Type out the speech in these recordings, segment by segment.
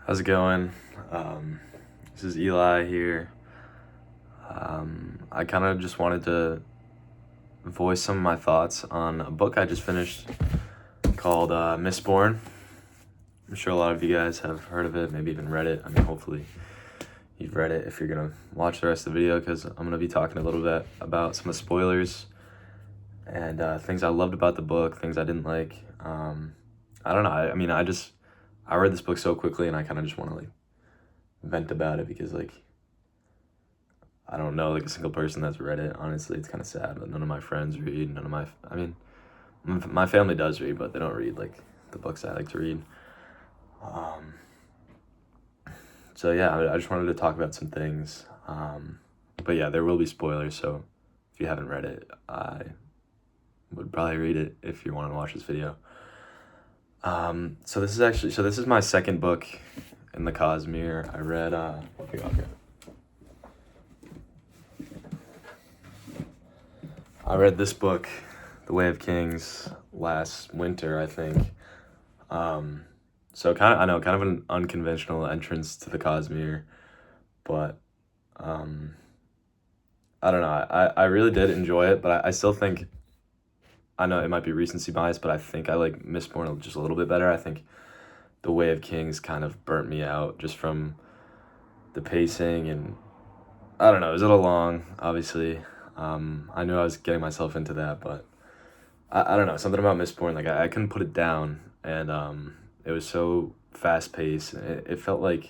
How's it going? This is Eli here. I kind of just wanted to voice some of my thoughts on a book I just finished called Mistborn. I'm sure a lot of you guys have heard of it, maybe even read it. I mean, hopefully you've read it if you're going to watch the rest of the video, because I'm going to be talking a little bit about some of the spoilers and things I loved about the book, things I didn't like. I don't know. I read this book so quickly, and I kind of just want to vent about it because I don't know a single person that's read it. Honestly, it's kind of sad, but none of my friends read. My family does read, but they don't read the books I like to read. So yeah, I just wanted to talk about some things. But yeah, there will be spoilers. So if you haven't read it, I would probably read it if you want to watch this video. So this is my second book in the Cosmere. I read I read this book, The Way of Kings, last winter, I think. So kind of an unconventional entrance to the Cosmere, but I don't know. I really did enjoy it, but I still think, I know it might be recency bias, but I think I like Mistborn just a little bit better. I think The Way of Kings kind of burnt me out just from the pacing, and I don't know, it was a little long, obviously. I knew I was getting myself into that, but I don't know, something about Mistborn, I couldn't put it down, and it was so fast paced. It felt I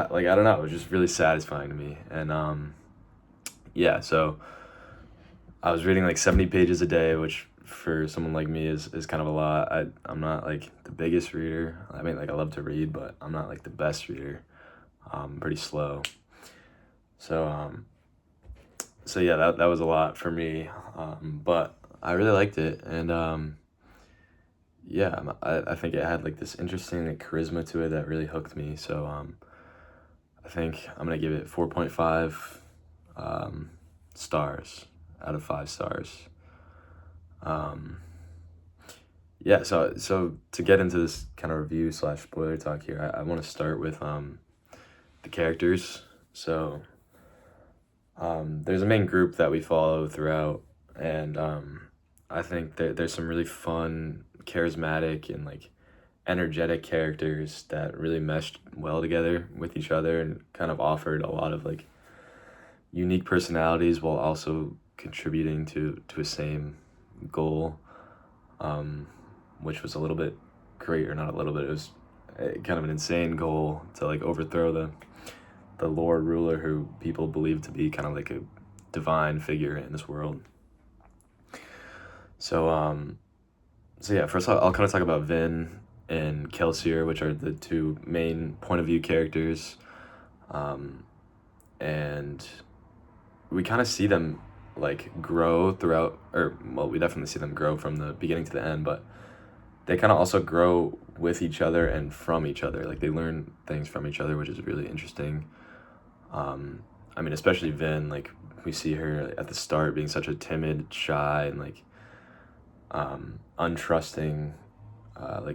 don't know, it was just really satisfying to me, and yeah, so I was reading 70 pages a day, which for someone like me is kind of a lot. I'm not the biggest reader. I mean, I love to read, but I'm not the best reader. I'm pretty slow. So yeah, that was a lot for me. But I really liked it, and yeah, I think it had this interesting charisma to it that really hooked me. So I think I'm gonna give it 4.5 stars out of 5 stars. Yeah, so to get into this kind of review / spoiler talk here, I want to start with the characters. So there's a main group that we follow throughout, and I think there's some really fun, charismatic, and energetic characters that really meshed well together with each other and kind of offered a lot of unique personalities while also contributing to a same goal, which was a little bit great, or not a little bit, it was kind of an insane goal to overthrow the Lord ruler, who people believe to be kind of a divine figure in this world. So yeah, first I'll kind of talk about Vin and Kelsier, which are the two main point of view characters, and we kind of see them grow throughout, or well, we definitely see them grow from the beginning to the end, but they kind of also grow with each other and from each other. They learn things from each other, which is really interesting. I mean, especially Vin, we see her at the start being such a timid, shy, and untrusting,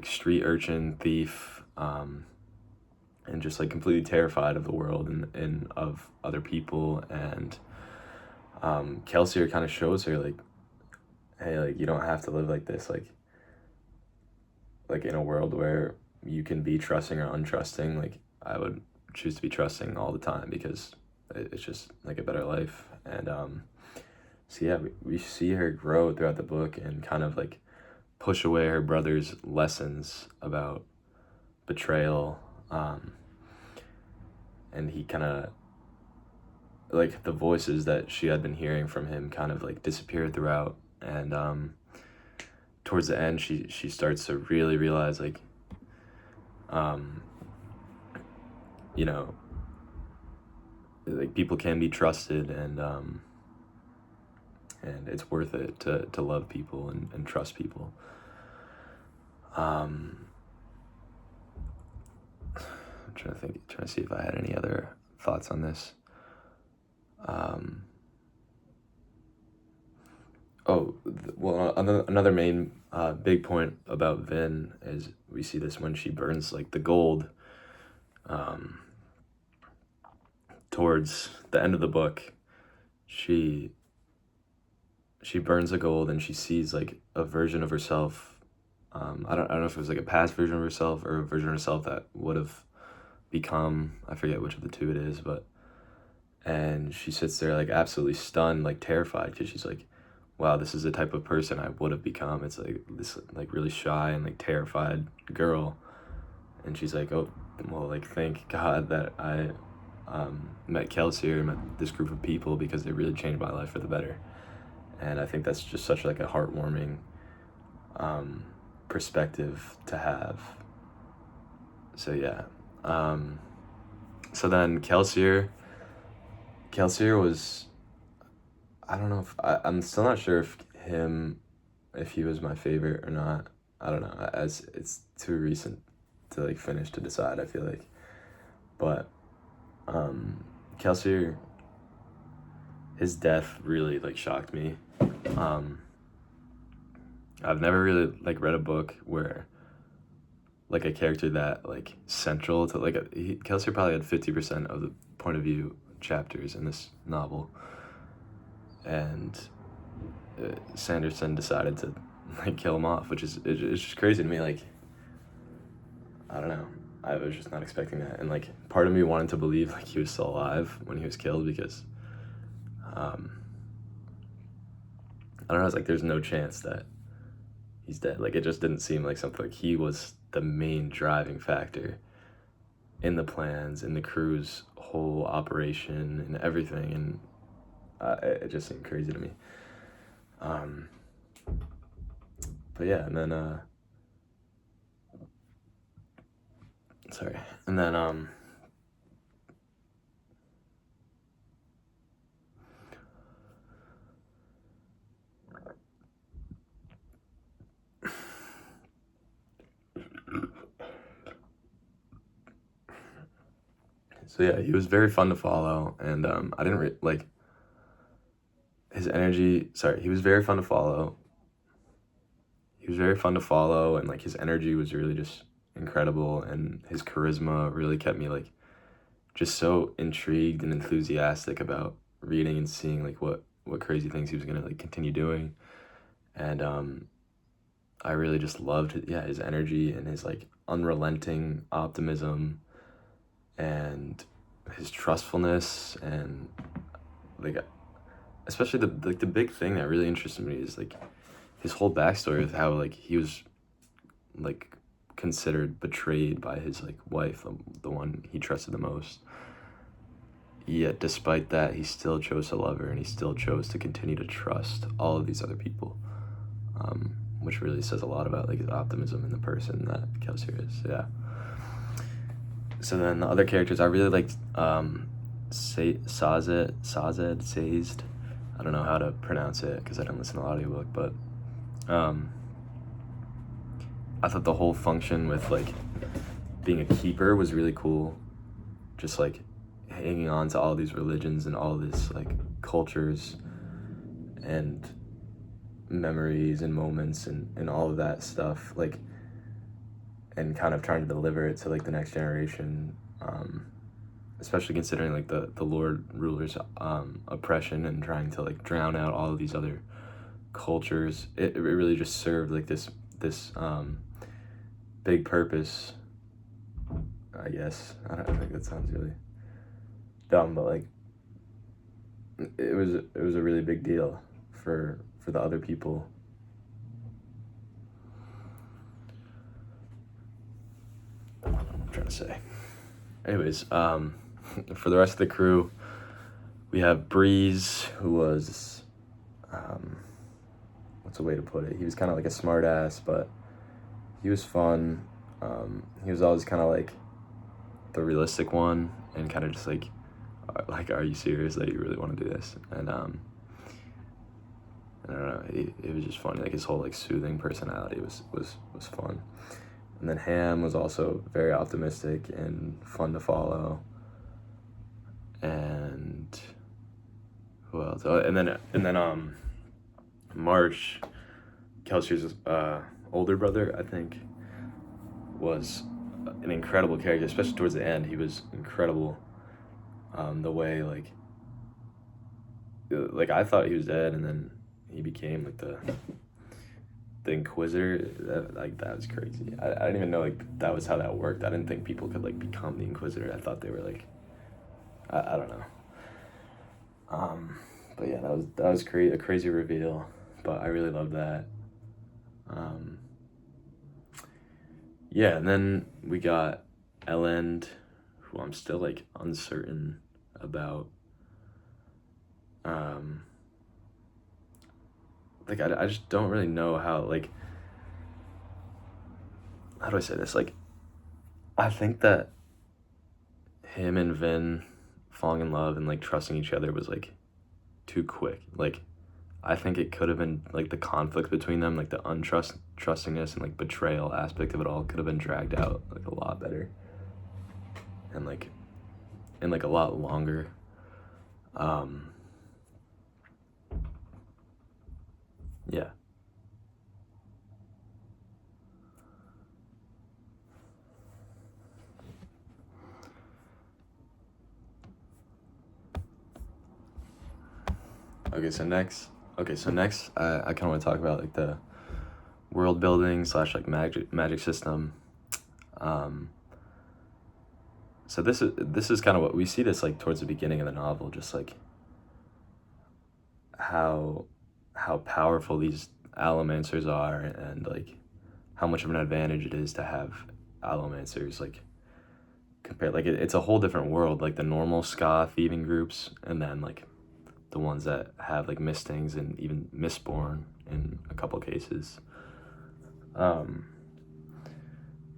street urchin, thief, and just completely terrified of the world and of other people. And Kelsier kind of shows her hey, you don't have to live like this, in a world where you can be trusting or untrusting. I would choose to be trusting all the time, because it's just a better life. And so yeah, we see her grow throughout the book and kind of push away her brother's lessons about betrayal, and he kind of the voices that she had been hearing from him kind of disappear throughout. And towards the end, she starts to really realize you know, people can be trusted, and it's worth it to love people and trust people. I'm trying to see if I had any other thoughts on this. Well, another main big point about Vin is we see this when she burns like the gold um, towards the end of the book. She burns the gold and she sees like a version of herself. I don't know if it was like a past version of herself or a version of herself that would have become, I forget which of the two it is, but and she sits there like absolutely stunned, like terrified, because she's like, wow, this is the type of person I would have become. It's like this like really shy and like terrified girl, and she's like, oh well, like thank God that I met Kelsier, met this group of people, because they really changed my life for the better. And I think that's just such like a heartwarming perspective to have. So yeah. So then Kelsier was, I don't know if I'm still not sure if he was my favorite or not. I don't know, as it's too recent to like finish to decide, I feel like. But Kelsier, his death really like shocked me. I've never really like read a book where like a character that like central to like Kelsier probably had 50% of the point of view chapters in this novel, and Sanderson decided to like kill him off, which is it's just crazy to me. Like, I don't know, I was just not expecting that, and like part of me wanted to believe like he was still alive when he was killed, because I don't know, it's like there's no chance that he's dead. Like it just didn't seem like something, like he was the main driving factor in the plans, in the crew's whole operation and everything, and it just seemed crazy to me. But yeah, and then sorry, and then so yeah, he was very fun to follow, and I didn't like his energy. Sorry, he was very fun to follow. He was very fun to follow, and like his energy was really just incredible, and his charisma really kept me like just so intrigued and enthusiastic about reading and seeing like what crazy things he was gonna like continue doing. And I really just loved his energy and his like unrelenting optimism and his trustfulness, and like especially the big thing that really interested me is like his whole backstory of how like he was like considered betrayed by his like wife, the one he trusted the most. Yet despite that, he still chose to love her, and he still chose to continue to trust all of these other people, which really says a lot about like his optimism and the person that Kelsier is. Yeah. So then the other characters I really liked, Sazed. I don't know how to pronounce it because I didn't listen to the audiobook, but I thought the whole function with like being a keeper was really cool. Just like hanging on to all these religions and all this like cultures and memories and moments and all of that stuff, like, and kind of trying to deliver it to like the next generation, especially considering like the Lord ruler's oppression and trying to like drown out all of these other cultures. It really just served like this big purpose, I guess. I think that sounds really dumb, but like it was a really big deal for the other people. What I'm trying to say. Anyways, for the rest of the crew, we have Breeze, who was, what's a way to put it? He was kind of like a smart ass, but he was fun. He was always kind of like the realistic one, and kind of just like, are you serious that you really want to do this? And I don't know, it was just funny. Like his whole like soothing personality was fun. And then Ham was also very optimistic and fun to follow. And who else? Oh, and then Marsh, Kelsier's older brother, I think, was an incredible character, especially towards the end. He was incredible. The way like I thought he was dead, and then he became like the Inquisitor. That was crazy. I didn't even know like that was how that worked. I didn't think people could like become the Inquisitor. I thought they were like, I don't know. But yeah, that was a crazy reveal. But I really loved that. Yeah, and then we got Elend, who I'm still like uncertain about. Like I just don't really know how do I say this? Like, I think that him and Vin falling in love and like trusting each other was like too quick. Like, I think it could have been like the conflict between them, like the trustingness and like betrayal aspect of it all could have been dragged out like a lot better, and like a lot longer. Yeah. Okay, so next, I kind of want to talk about like the world building / like magic system. So this is kind of what we see this like towards the beginning of the novel, just like how powerful these allomancers are, and like how much of an advantage it is to have allomancers, like compared like it's a whole different world, like the normal ska thieving groups, and then like the ones that have like mistings and even Mistborn in a couple cases.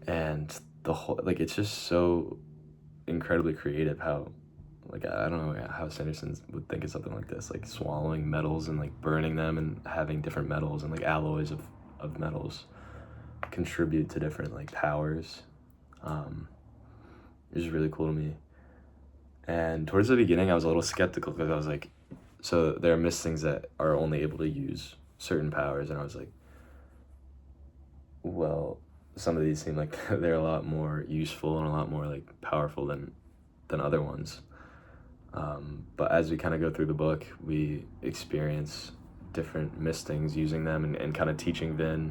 And the whole like it's just so incredibly creative how like I don't know how Sanderson would think of something like this, like swallowing metals and like burning them and having different metals and like alloys of metals contribute to different like powers. It was really cool to me. And towards the beginning I was a little skeptical because I was like, so there are mistings that are only able to use certain powers, and I was like, well, some of these seem like they're a lot more useful and a lot more like powerful than other ones. But as we kind of go through the book, we experience different mistings using them, and kind of teaching Vin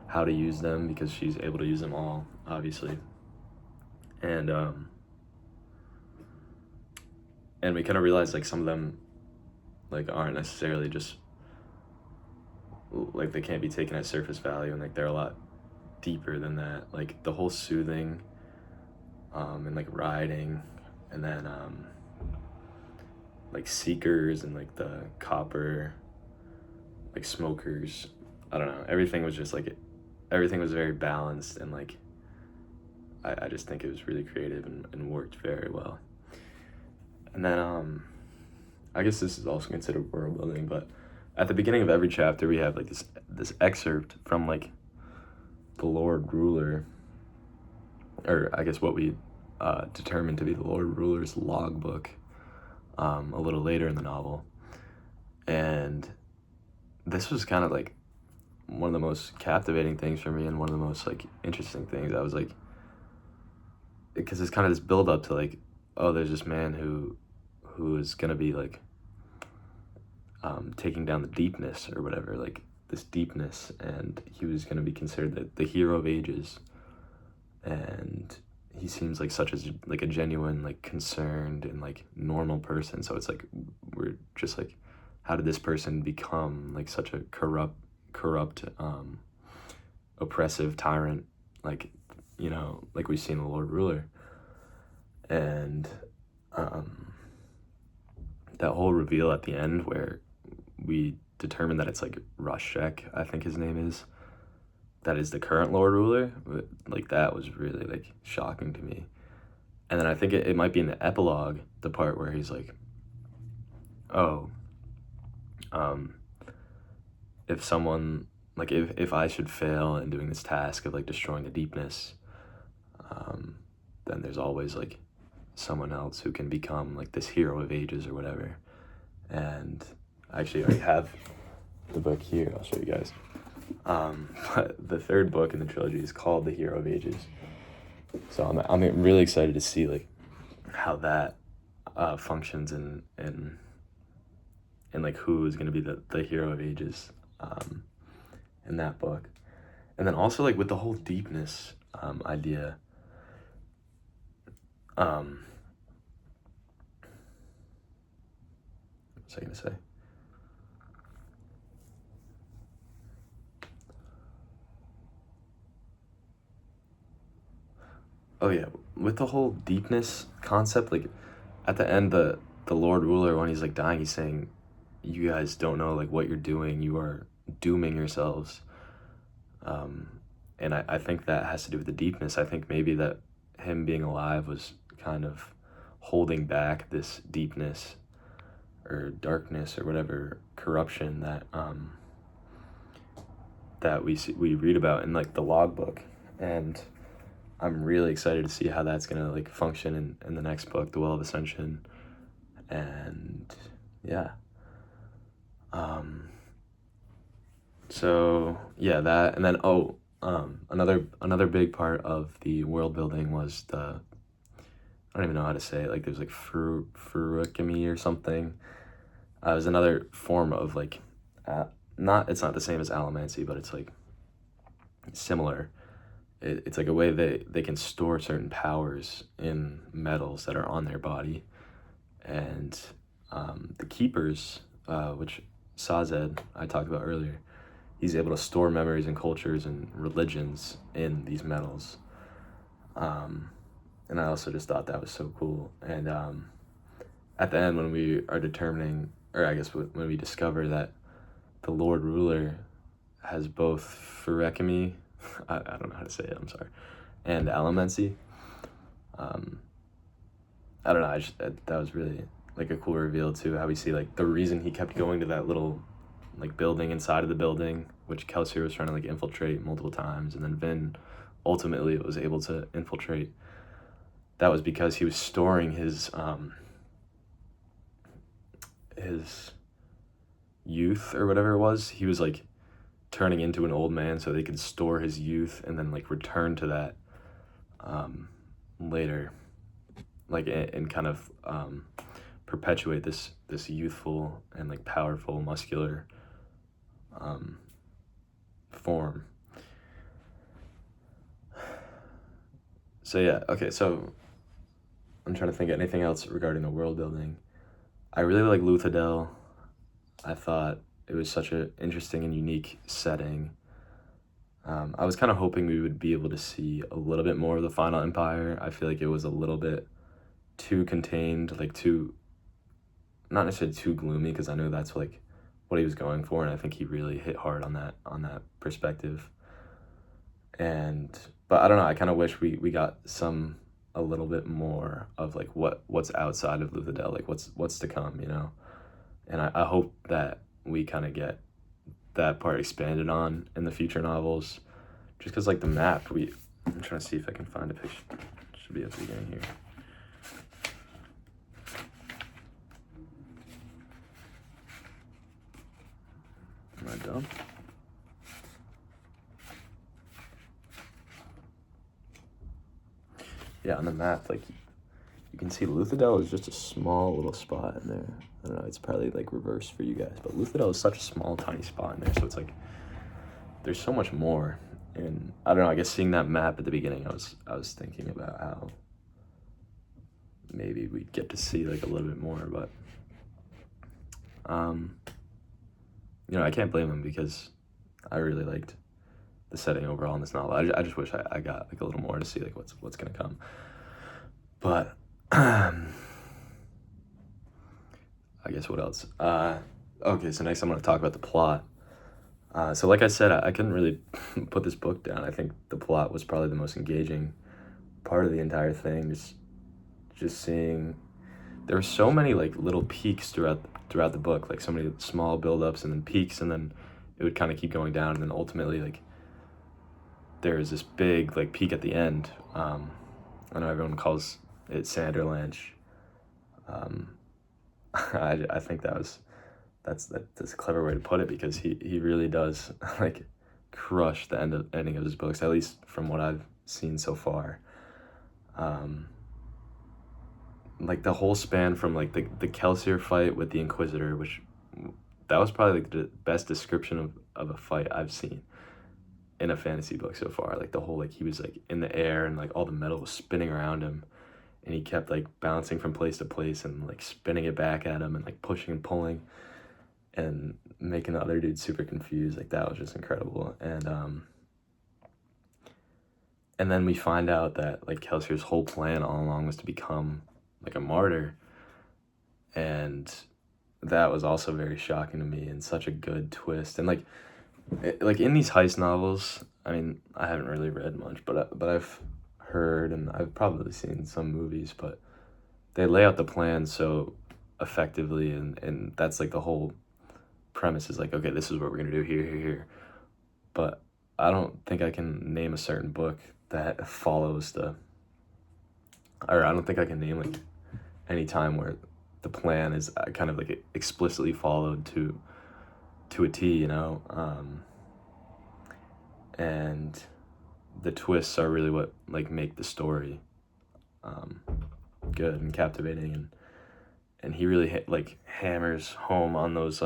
how to use them because she's able to use them all, obviously. And we kind of realize like some of them like aren't necessarily just like they can't be taken at surface value, and like they're a lot deeper than that. Like the whole soothing and like riding, and then like seekers and like the copper like smokers, I don't know, everything was just like everything was very balanced, and like I just think it was really creative and worked very well. And then I guess this is also considered world building, but at the beginning of every chapter we have like this excerpt from like the Lord Ruler, or I guess what we determined to be the Lord Ruler's logbook a little later in the novel. And this was kind of like one of the most captivating things for me, and one of the most like interesting things. I was like, because it's kind of this build up to like, oh, there's this man who is gonna be like taking down the deepness or whatever, like this deepness, and he was gonna be considered the hero of ages. And he seems like such a genuine, like concerned and like normal person. So it's like we're just like, how did this person become like such a corrupt, oppressive tyrant, like, you know, like we see in the Lord Ruler. And that whole reveal at the end where we determine that it's like Rashek, I think his name is, that is the current Lord Ruler, like that was really like shocking to me. And then I think it might be in the epilogue, the part where he's like, oh, if someone, like if I should fail in doing this task of like destroying the deepness, then there's always like someone else who can become like this hero of ages or whatever. And I actually already have the book here, I'll show you guys. But the third book in the trilogy is called The Hero of Ages. So I'm really excited to see like how that functions and like who is going to be the hero of ages in that book. And then also like with the whole deepness idea, what was I going to say? Oh yeah, with the whole deepness concept, like at the end, the Lord Ruler, when he's like dying, he's saying, "You guys don't know like what you're doing. You are dooming yourselves." And I think that has to do with the deepness. I think maybe that him being alive was kind of holding back this deepness or darkness or whatever corruption that we read about in like the logbook. And I'm really excited to see how that's gonna like function in the next book, The Well of Ascension. And yeah. So yeah, that, and then another big part of the world building was I don't even know how to say it, like there's like furukami or something. It was another form of like it's not the same as allomancy, but it's like similar. It's like a way they can store certain powers in metals that are on their body. And the keepers, which Sazed I talked about earlier, he's able to store memories and cultures and religions in these metals. And I also just thought that was so cool. And at the end, when we are determining, or I guess when we discover that the Lord Ruler has both Furekami, I don't know how to say it, I'm sorry, and Allomancy. I don't know, that was really like a cool reveal too, how we see like the reason he kept going to that little like building inside of the building, which Kelsier was trying to like infiltrate multiple times, and then Vin ultimately was able to infiltrate. That was because he was storing his youth or whatever it was. He was like turning into an old man so they could store his youth and then like return to that later, like and kind of perpetuate this youthful and like powerful muscular form. So yeah, okay, so I'm trying to think of anything else regarding the world building. I really like Luthadel. I thought it was such an interesting and unique setting. I was kind of hoping we would be able to see a little bit more of the Final Empire. I feel like it was a little bit too contained, like too, not necessarily too gloomy, because I know that's like what he was going for, and I think he really hit hard on that perspective. But I don't know, I kind of wish we got a little bit more of like what's outside of Luthadel, like what's to come, you know? And I hope that we kind of get that part expanded on in the future novels, just because like the map, I'm trying to see if I can find a picture. It should be at the beginning here. Am I dumb? Yeah, on the map, like you can see Luthadel is just a small little spot in there. I don't know, it's probably like reversed for you guys, but Luthadel is such a small, tiny spot in there, so it's like there's so much more. And I don't know, I guess seeing that map at the beginning, I was thinking about how maybe we'd get to see like a little bit more, but you know, I can't blame him because I really liked the setting overall in this novel. I just wish I got like a little more to see like what's gonna come. But I guess what else? Okay, so next I'm gonna talk about the plot. So like I said, I couldn't really put this book down. I think the plot was probably the most engaging part of the entire thing. Just seeing, there were so many like little peaks throughout the book, like so many small build-ups and then peaks, and then it would kind of keep going down, and then ultimately like there was this big like peak at the end. I know everyone calls it Sanderlanche. I think that's a clever way to put it, because he really does like crushed the ending of his books, at least from what I've seen so far. Like the whole span from like the Kelsier fight with the Inquisitor, which that was probably like the best description of a fight I've seen in a fantasy book so far. Like the whole, like he was like in the air and like all the metal was spinning around him, and he kept like bouncing from place to place and like spinning it back at him and like pushing and pulling and making the other dude super confused. Like that was just incredible. And then we find out that like Kelsier's whole plan all along was to become like a martyr, and that was also very shocking to me and such a good twist. And like like in these heist novels, I mean, I haven't really read much, but I've heard and I've probably seen some movies, but they lay out the plan so effectively, and that's like the whole premise is like, okay, this is what we're gonna do here. But I don't think I can name a certain book that follows or I don't think I can name like any time where the plan is kind of like explicitly followed to a T, you know. And the twists are really what like make the story good and captivating, and he really like hammers home on those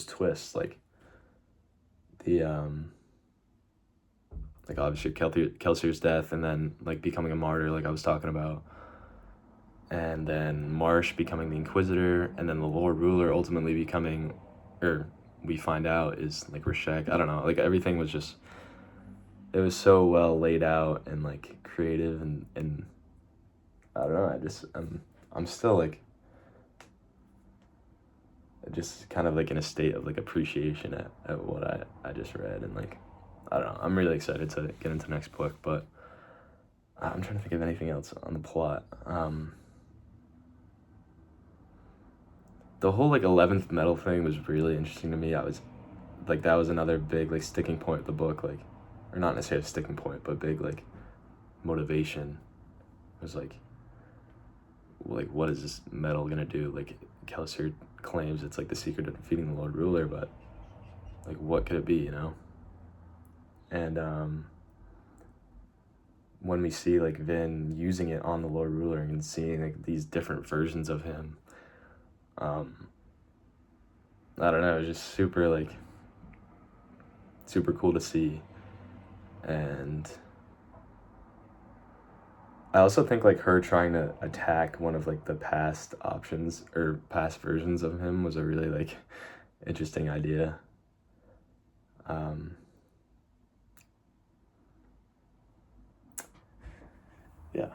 twists, like the like obviously Kelsier's death, and then like becoming a martyr, like I was talking about, and then Marsh becoming the Inquisitor, and then the Lord Ruler ultimately becoming, or we find out is like Rashek. I don't know, like everything was just, it was so well laid out and like creative, and I don't know, I'm still like just kind of like in a state of like appreciation at what I just read, and like I don't know, I'm really excited to get into the next book, but I'm trying to think of anything else on the plot. The whole like 11th metal thing was really interesting to me. I was like, that was another big like sticking point of the book, like, or not necessarily a sticking point, but big like motivation. It was like what is this metal gonna do? Like Kelsier claims it's like the secret of defeating the Lord Ruler, but like what could it be, you know? And when we see like Vin using it on the Lord Ruler and seeing like these different versions of him, I don't know, it was just super cool to see. And I also think like her trying to attack one of like the past options or past versions of him was a really like interesting idea. Yeah,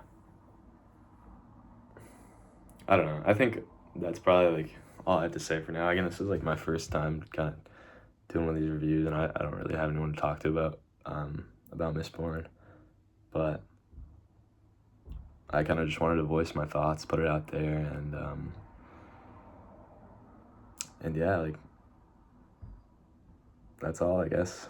I don't know. I think that's probably like all I have to say for now. Again, this is like my first time kind of doing one of these reviews, and I don't really have anyone to talk to about Mistborn, but I kind of just wanted to voice my thoughts, put it out there, and yeah, like that's all, I guess.